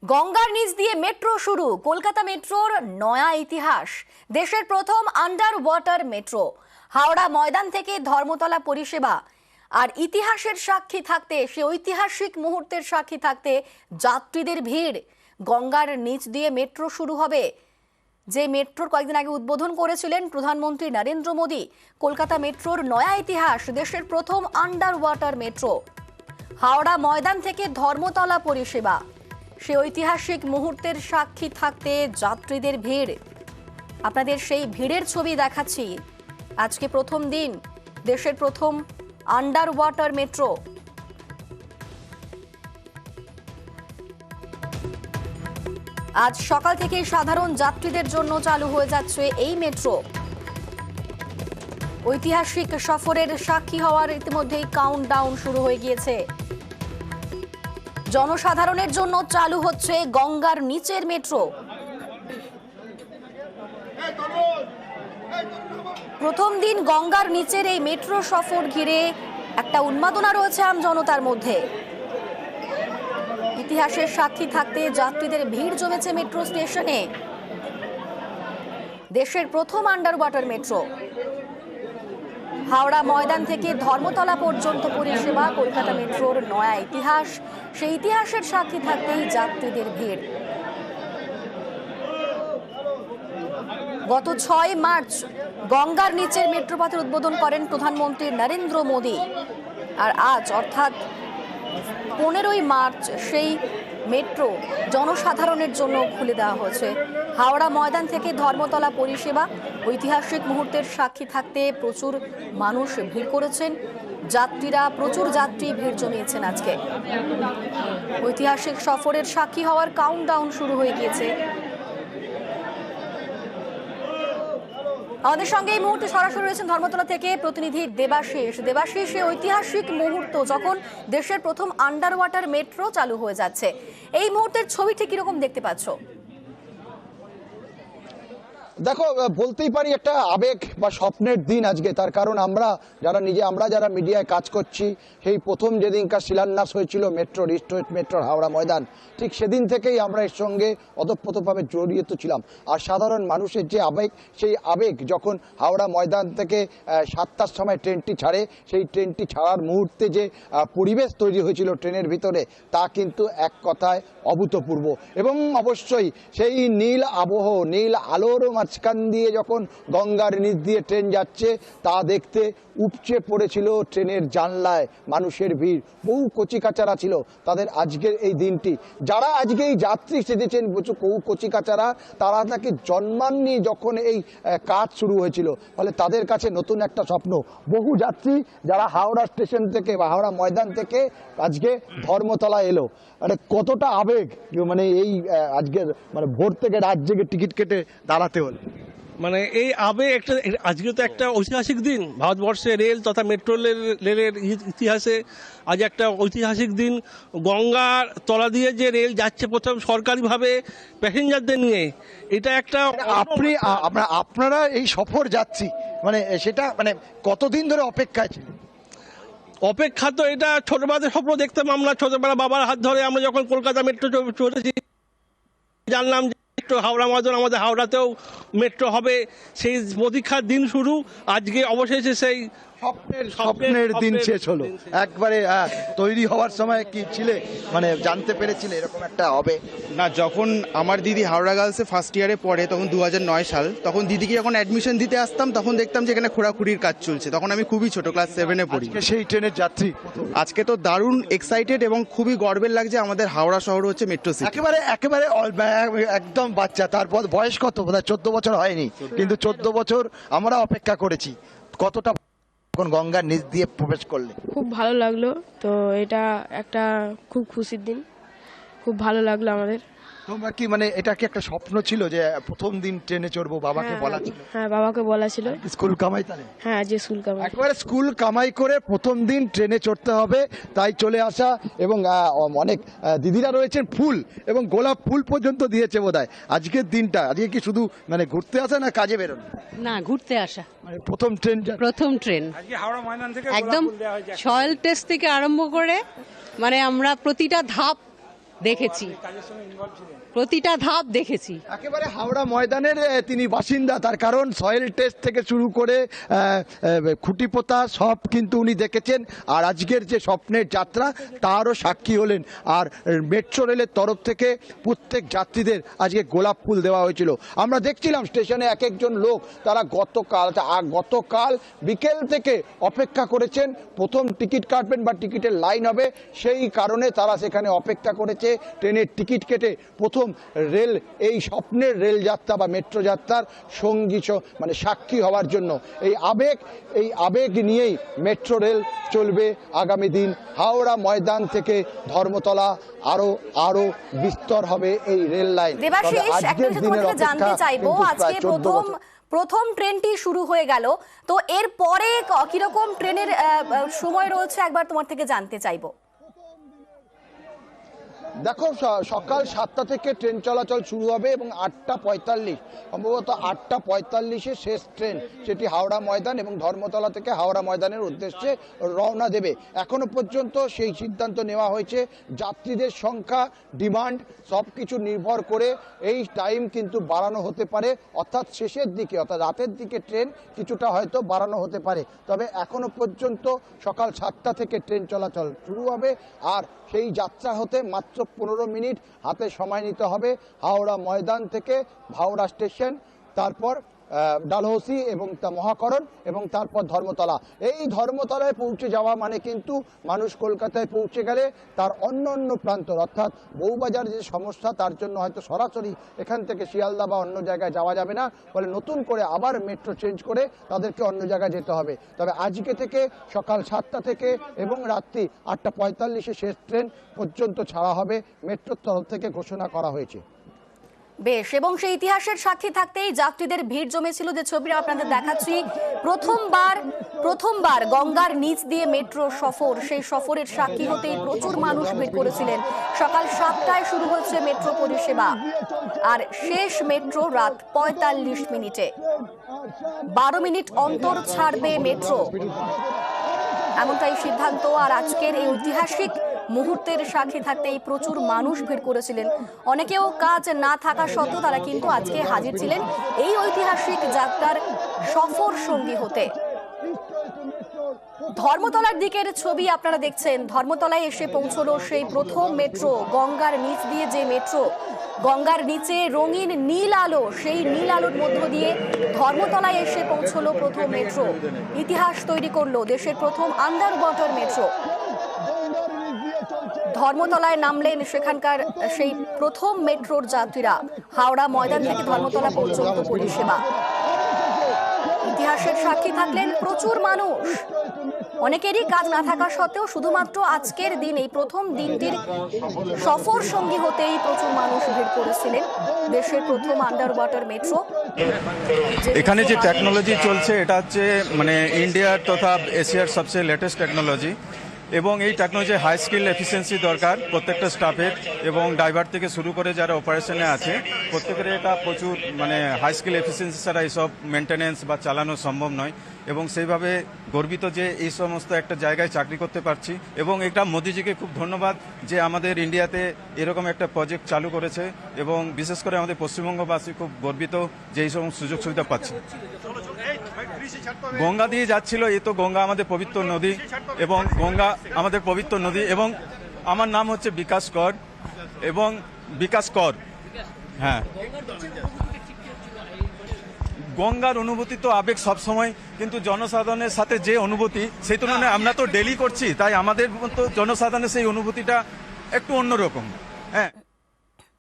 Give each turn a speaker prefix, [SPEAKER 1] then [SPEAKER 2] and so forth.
[SPEAKER 1] গঙ্গার নিচ দিয়ে মেট্রো শুরু। কলকাতা মেট্রোর নয়া ইতিহাস। দেশের প্রথম under water metro. Howrah Maidan থেকে ধর্মতলা পরিষেবা। আর ইতিহাসের সাক্ষী থাকতে, সে ঐতিহাসিক মুহূর্তের সাক্ষী থাকতে যাত্রীদের ভিড়। গঙ্গার নিচ দিয়ে মেট্রো শুরু হবে, যে মেট্রোর কয়েকদিন আগে উদ্বোধন করেছিলেন প্রধানমন্ত্রী নরেন্দ্র মোদী। কলকাতা মেট্রোর নয়া ইতিহাস, দেশের প্রথম under water metro. Howrah Maidan থেকে ধর্মতলা পরিষেবা। সে ঐতিহাসিক মুহূর্তের সাক্ষী থাকতে যাত্রীদের ভিড়। আপনাদের সেই ভিড়ের ছবি দেখাচ্ছি। আজকে প্রথম দিন, দেশের প্রথম আন্ডার ওয়াটার মেট্রো। আজ সকাল থেকে সাধারণ যাত্রীদের জন্য চালু হয়ে যাচ্ছে এই মেট্রো। ঐতিহাসিক সফরের সাক্ষী হওয়ার ইতিমধ্যেই কাউন্টডাউন শুরু হয়ে গিয়েছে। জনসাধারণের জন্য চালু হচ্ছে গঙ্গার নিচের মেট্রো। প্রথম দিন গঙ্গার নিচের এই মেট্রো সফর ঘিরে একটা উন্মাদনা রয়েছে আম জনতার মধ্যে। ইতিহাসের সাক্ষী থাকতে যাত্রীদের ভিড় জমেছে মেট্রো স্টেশনে। দেশের প্রথম under water metro. Howrah Maidan থেকে ধর্মতলা পর্যন্ত পরিষেবা, কলকাতা মেট্রোর নয়া ইতিহাস। সেই ইতিহাসের সাক্ষী থাকতেই যাত্রীদের ভিড়। গত 6 মার্চ গঙ্গার নিচের মেট্রোপথের উদ্বোধন করেন প্রধানমন্ত্রী নরেন্দ্র মোদী। আর আজ অর্থাৎ 15ই মার্চ সেই মেট্রো জনসাধারণের জন্য খুলে দেওয়া হয়েছে। হাওড়া ময়দান থেকে ধর্মতলা পরিষেবা। ঐতিহাসিক মুহূর্তের সাক্ষী থাকতে প্রচুর মানুষ ভিড় করেছেন। যাত্রীরা, প্রচুর যাত্রী ভিড় জমিয়েছেন আজকে। ঐতিহাসিক সফরের সাক্ষী হওয়ার কাউন্টডাউন শুরু হয়ে গিয়েছে। আমাদের সঙ্গে এই মুহূর্তে সরাসরি রয়েছেন ধর্মতলা থেকে প্রতিনিধি দেবাশিস। দেবাশিস, ঐতিহাসিক মুহূর্ত যখন দেশের প্রথম আন্ডার ওয়াটার মেট্রো চালু হয়ে যাচ্ছে, এই মুহূর্তের ছবিটি কিরকম দেখতে পাচ্ছ?
[SPEAKER 2] দেখো, বলতেই পারি একটা আবেগ বা স্বপ্নের দিন আজকে। তার কারণ আমরা যারা মিডিয়ায় কাজ করছি, সেই প্রথম যেদিনকার শিলান্যাস হয়েছিল মেট্রো রিস্টোরেট মেট্রোর হাওড়া ময়দান, ঠিক সেদিন থেকেই আমরা এর সঙ্গে ওতপ্রোতভাবে জড়িত ছিলাম। আর সাধারণ মানুষের যে আবেগ, সেই আবেগ যখন হাওড়া ময়দান থেকে 7টার সময় ট্রেনটি ছাড়ে, সেই ট্রেনটি ছাড়ার মুহূর্তে যে পরিবেশ তৈরি হয়েছিল ট্রেনের ভিতরে, তা কিন্তু এক কথায় অভূতপূর্ব। এবং অবশ্যই সেই নীল আবহ, নীল আলোর মাঝখান দিয়ে যখন গঙ্গার নিচ দিয়ে ট্রেন যাচ্ছে, তা দেখতে উপচে পড়েছিল ট্রেনের জানলায় মানুষের ভিড়। বহু কচিকাচারা ছিল তাদের আজকের এই দিনটি। যারা আজকে এই যাত্রী সেজেছেন, বহু কচিকাচারা, তারা তাকে জন্মাননি যখন এই কাজ শুরু হয়েছিল। ফলে তাদের কাছে নতুন একটা স্বপ্ন। বহু যাত্রী যারা হাওড়া স্টেশন থেকে বা হাওড়া ময়দান থেকে আজকে ধর্মতলা এলো, মানে কতটা আবেগ, মানে এই আজকের মানে ভোর থেকে রাত জেগে টিকিট কেটে দাঁড়াতে হলো।
[SPEAKER 3] মানে এই আবেগ একটা, আজকে তো একটা ঐতিহাসিক দিন ভারতবর্ষে রেল তথা মেট্রো রেলের ইতিহাসে। আজ একটা ঐতিহাসিক দিন। গঙ্গার তলা দিয়ে যে রেল যাচ্ছে প্রথম সরকারিভাবে প্যাসেঞ্জারদের নিয়ে, এটা একটা
[SPEAKER 2] আপনারা এই সফর যাচ্ছি, মানে সেটা মানে কতদিন ধরে অপেক্ষায় ছিল?
[SPEAKER 3] অপেক্ষা তো এটা ছোটবেলাতে স্বপ্ন দেখতাম আমরা। ছোটবেলা বাবার হাত ধরে আমরা যখন কলকাতা মেট্রো চলেছি, জানলাম যে হাওড়া ময়দান, আমাদের হাওড়াতেও মেট্রো হবে। সেই প্রতীক্ষার দিন শুরু। আজকে অবশেষে সেই
[SPEAKER 2] স্বপ্নের দিন শেষ হলো একবারে। তৈরি হওয়ার সময় কি ছিলে, মানে জানতে পেরেছিলে এরকম একটা হবে?
[SPEAKER 4] না, যখন আমার দিদি হাওড়া গার্লসে ফার্স্ট ইয়ারে পড়ে, তখন 2009 সাল, তখন দিদিকে যখন অ্যাডমিশন দিতে আসতাম, তখন দেখতাম যে এখানে খোঁড়াখুড়ির কাজ চলছে। তখন আমি খুবই ছোট, ক্লাস 7-এ পড়ি।
[SPEAKER 2] সেই ট্রেনের যাত্রী
[SPEAKER 4] আজকে তো দারুণ এক্সাইটেড এবং খুবই গর্বের লাগছে। আমাদের হাওড়া শহর হচ্ছে মেট্রো সিটি।
[SPEAKER 2] একেবারে একদম বাচ্চা। তারপর বয়স কত? বোধহয় 14 বছর হয়নি, কিন্তু 14 বছর আমরা অপেক্ষা করেছি। কতটা এখন গঙ্গার নিচ দিয়ে প্রবেশ করলে?
[SPEAKER 5] খুব ভালো লাগলো। তো এটা একটা খুব খুশির দিন, খুব ভালো লাগলো আমাদের।
[SPEAKER 2] তোমরা কি মানে এটা কি একটা স্বপ্ন ছিল যে প্রথম দিন ট্রেনে চড়বো? বাবাকে বলা ছিল?
[SPEAKER 5] হ্যাঁ, বাবাকে বলা ছিল।
[SPEAKER 2] স্কুল কামাই তাহলে?
[SPEAKER 5] হ্যাঁ, যে স্কুল কামাই।
[SPEAKER 2] একবারে স্কুল কামাই করে প্রথম দিন ট্রেনে চড়তে হবে, তাই চলে আসা। এবং অনেক দিদিরা রয়েছেন, ফুল এবং গোলাপ ফুল পর্যন্ত দিয়েছে বোধহয় আজকের দিনটা। আজকে কি শুধু মানে ঘুরতে আসা না কাজে বেরোনো?
[SPEAKER 6] না, ঘুরতে আসা।
[SPEAKER 2] মানে প্রথম ট্রেন
[SPEAKER 6] একদম সয়েল টেস্ট থেকে আরম্ভ করে মানে আমরা প্রতিটা ধাপ দেখেছি, প্রতিটা ধাপ দেখেছি।
[SPEAKER 2] একেবারে হাওড়া ময়দানের তিনি বাসিন্দা, তার কারণ সয়েল টেস্ট থেকে শুরু করে খুঁটি পোতা সব কিন্তু উনি দেখেছেন। আর আজকের যে স্বপ্নের যাত্রা তারও সাক্ষী হলেন। আর মেট্রো রেলের তরফ থেকে প্রত্যেক যাত্রীদের আজকে গোলাপ ফুল দেওয়া হয়েছিল। আমরা দেখছিলাম স্টেশনে এক একজন লোক, তারা গতকাল বিকেল থেকে অপেক্ষা করেছেন প্রথম টিকিট কাটবেন বা টিকিটের লাইন হবে, সেই কারণে তারা সেখানে অপেক্ষা করেছে ট্রেনের টিকিট কেটে প্রথম রেল এই স্বপ্নের রেল যাত্রা বা মেট্রো যাত্রার সঙ্গী মানে সাক্ষী হওয়ার জন্য। এই আবেগ নিয়েই মেট্রো রেল চলবে আগামী দিন। হাওড়া ময়দান থেকে ধর্মতলা আরো বিস্তর হবে এই রেল লাইন।
[SPEAKER 1] দেবাশিস, একটা বিষয় তোমার থেকে জানতে চাইবো, আজকে প্রথম ট্রেনটি শুরু হয়ে গেল, তো এর পরে কিরকম ট্রেনের সময় রয়েছে একবার তোমার থেকে জানতে চাইবো।
[SPEAKER 2] দেখো, সকাল 7টা থেকে ট্রেন চলাচল শুরু হবে এবং 8:45 সম্ভবত 8:45 শেষ ট্রেন, সেটি হাওড়া ময়দান এবং ধর্মতলা থেকে হাওড়া ময়দানের উদ্দেশ্যে রওনা দেবে। এখনো পর্যন্ত সেই সিদ্ধান্ত নেওয়া হয়েছে, যাত্রীদের সংখ্যা, ডিমান্ড সব কিছু নির্ভর করে এই টাইম কিন্তু বাড়ানো হতে পারে, অর্থাৎ শেষের দিকে অর্থাৎ রাতের দিকে ট্রেন কিছুটা হয়তো বাড়ানো হতে পারে। তবে এখনো পর্যন্ত সকাল 7টা থেকে ট্রেন চলাচল শুরু হবে। আর সেই যাত্রা হতে মাত্র 15 মিনিট হাতে সময় নিতে হবে হাওড়া ময়দান থেকে হাওড়া স্টেশন, তারপর ডালহৌসি এবং মহাকরণ এবং তারপর ধর্মতলা। এই ধর্মতলায় পৌঁছে যাওয়া মানে কিন্তু মানুষ কলকাতায় পৌঁছে গেলে তার অন্য প্রান্তর অর্থাৎ বউবাজার যে সমস্যা, তার জন্য হয়তো সরাসরি এখান থেকে শিয়ালদা বা অন্য জায়গায় যাওয়া যাবে না, ফলে নতুন করে আবার মেট্রো চেঞ্জ করে তাদেরকে অন্য জায়গায় যেতে হবে। তবে আজকে থেকে সকাল 7টা থেকে এবং রাত্রি 8:45 শেষ ট্রেন পর্যন্ত ছাড়া হবে, মেট্রোর তরফ থেকে ঘোষণা করা হয়েছে।
[SPEAKER 1] বেশ, এবং সেই ইতিহাসের সাক্ষী থাকতেই যাত্রীদের ভিড় জমেছিল, যে ছবিটা আপনাদের দেখাচ্ছি। প্রথমবার গঙ্গার নিচ দিয়ে মেট্রো সফর, সেই সফরের সাক্ষী হতেই প্রচুর মানুষ ভিড় করেছিলেন। সকাল 7টায় শুরু হচ্ছে মেট্রো পরিষেবা আর শেষ মেট্রো রাত 45 মিনিটে। 12 মিনিট অন্তর ছাড়বে মেট্রো, এমনটাই সিদ্ধান্ত। আর আজকের এই ঐতিহাসিক মুহূর্তের সাক্ষী থাকতেই প্রচুর মানুষ ভিড় করেছিলেন। অনেকেও কাজ না থাকা সত্ত্বেও তারা কিন্তু আজকে হাজির ছিলেন এই ঐতিহাসিক যাত্রার সফর সঙ্গী হতে। ধর্মতলার দিকের ছবি আপনারা দেখছেন। ধর্মতলায় এসে পৌঁছলো সেই প্রথম মেট্রো, গঙ্গার নিচ দিয়ে যে মেট্রো। গঙ্গার নিচে রঙিন নীল আলো, সেই নীল আলোর মধ্য দিয়ে ধর্মতলায় এসে পৌঁছলো প্রথম মেট্রো। ইতিহাস তৈরি করলো দেশের প্রথম আন্ডার ওয়াটার মেট্রো। ধর্মতলায় নামলেন সেখানকার সেই প্রথম মেট্রোর যাত্রীরা। হাওড়া ময়দান থেকে ধর্মতলা পর্যন্ত পরিষেবা। ইতিহাসের সাক্ষী থাকলেন প্রচুর মানুষ। অনেকেরই কাজ না থাকা সত্ত্বেও শুধুমাত্র আজকের দিন, এই প্রথম দিনটির সফর সঙ্গী হতেই প্রচুর মানুষ ভিড় করেছিলেন দেশের প্রথম আন্ডার ওয়াটার মেট্রো।
[SPEAKER 7] এখানে যে টেকনোলজি চলছে এটা হচ্ছে মানে ইন্ডিয়ার তথা এশিয়ার সবচেয়ে লেটেস্ট টেকনোলজি, এবং এই টেকনোলজি হাই স্কিল এফিসিয়েন্সি দরকার প্রত্যেকটা স্টাফের, এবং ড্রাইভার থেকে শুরু করে যারা অপারেশনে আছে প্রত্যেকের এটা প্রচুর মানে হাই স্কিল এফিসিয়েন্সি ছাড়া এইসব মেনটেনেন্স বা চালানো সম্ভব নয়। এবং সেইভাবে গর্বিত যে এই সমস্ত একটা জায়গায় চাকরি করতে পারছি, এবং এটা মোদিজিকে খুব ধন্যবাদ যে আমাদের ইন্ডিয়াতে এরকম একটা প্রজেক্ট চালু করেছে, এবং বিশেষ করে আমাদের পশ্চিমবঙ্গবাসী খুব গর্বিত যে এই সমস্ত সুযোগ সুবিধা পাচ্ছে। গঙ্গা দিয়ে যাচ্ছিল, এই তো গঙ্গা আমাদের পবিত্র নদী, এবং গঙ্গা আমাদের পবিত্র নদী। এবং আমার নাম হচ্ছে বিকাশ কর, এবং বিকাশ কর, হ্যাঁ। গঙ্গার অনুভূতি তো আবেগ সবসময়, কিন্তু জনসাধারণের সাথে যে অনুভূতি সেই তুলনায় আমরা তো ডেলি করছি, তাই আমাদের মতো জনসাধারণের সেই অনুভূতিটা একটু অন্যরকম, হ্যাঁ।